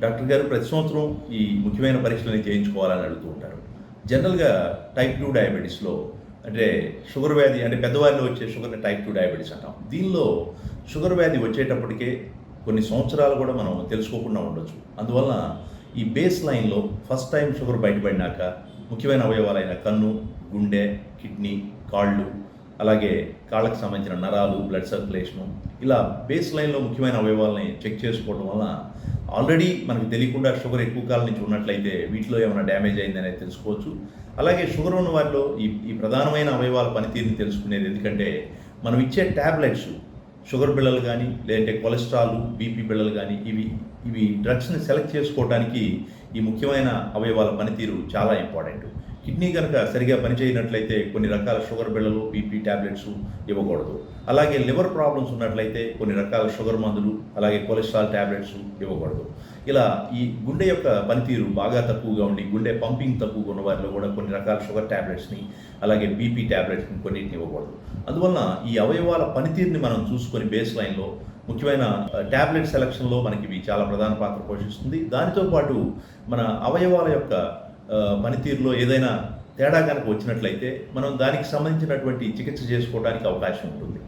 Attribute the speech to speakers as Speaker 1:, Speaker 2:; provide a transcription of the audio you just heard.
Speaker 1: Doctor గారు ప్రతి సంవత్సరం ఈ ముఖ్యమైన పరీక్షలని చేయించుకోవాలని అడుగుతూ ఉంటారు. జనరల్‌గా టైప్ 2 డయాబెటిస్‌లో అంటే షుగర్ వ్యాధి అంటే పెద్దవారిలో వచ్చే షుగర్‌ని టైప్ 2 డయాబెటిస్ అంటాం. దీనిలో షుగర్ వ్యాధి వచ్చేటప్పటికే కొన్ని సంవత్సరాలు కూడా మనం తెలుసుకోకుండా ఉండొచ్చు. అందువలన ఈ బేస్ లైన్‌లో ఫస్ట్ టైం షుగర్ బయటపడినాక ముఖ్యమైన అవయవాలైన కన్ను, గుండె, కిడ్నీ, కాళ్ళు, అలాగే కాళ్ళకి సంబంధించిన నరాలు, బ్లడ్ సర్క్యులేషను ఇలా బేస్ లైన్‌లో ముఖ్యమైన అవయవాలని చెక్ చేసుకోవడం వలన ఆల్రెడీ మనకు తెలియకుండా షుగర్ ఎక్కువ కాలం నుంచి ఉన్నట్లయితే వీటిలో ఏమైనా డ్యామేజ్ అయిందనేది తెలుసుకోవచ్చు. అలాగే షుగర్ ఉన్న వారిలో ఈ ప్రధానమైన అవయవాల పనితీరుని తెలుసుకునేది ఎందుకంటే మనం ఇచ్చే ట్యాబ్లెట్స్ షుగర్ బిళ్ళలు కానీ లేదంటే కొలెస్ట్రాల్, బీపీ బిళ్ళలు కానీ ఇవి డ్రగ్స్ని సెలెక్ట్ చేసుకోవడానికి ఈ ముఖ్యమైన అవయవాల పనితీరు చాలా ఇంపార్టెంట్. కిడ్నీ కనుక సరిగా పనిచేయనట్లయితే కొన్ని రకాల షుగర్ బిళ్ళలు, బీపీ ట్యాబ్లెట్స్ ఇవ్వకూడదు. అలాగే లివర్ ప్రాబ్లమ్స్ ఉన్నట్లయితే కొన్ని రకాల షుగర్ మందులు, అలాగే కొలెస్ట్రాల్ ట్యాబ్లెట్స్ ఇవ్వకూడదు. ఇలా ఈ గుండె యొక్క పనితీరు బాగా తక్కువగా ఉండి గుండె పంపింగ్ తక్కువగా ఉన్న వారిలో కూడా కొన్ని రకాల షుగర్ ట్యాబ్లెట్స్ని అలాగే బీపీ ట్యాబ్లెట్స్ని కొన్నిటిని ఇవ్వకూడదు. అందువలన ఈ అవయవాల పనితీరుని మనం చూసుకొని బేస్ లైన్లో ముఖ్యమైన ట్యాబ్లెట్ సెలక్షన్లో మనకి ఇవి చాలా ప్రధాన పాత్ర పోషిస్తుంది. దానితో పాటు మన అవయవాల యొక్క పనితీరులో ఏదైనా తేడా కనుక వచ్చినట్లయితే మనం దానికి సంబంధించినటువంటి చికిత్స చేసుకోవడానికి అవకాశం ఉంటుంది.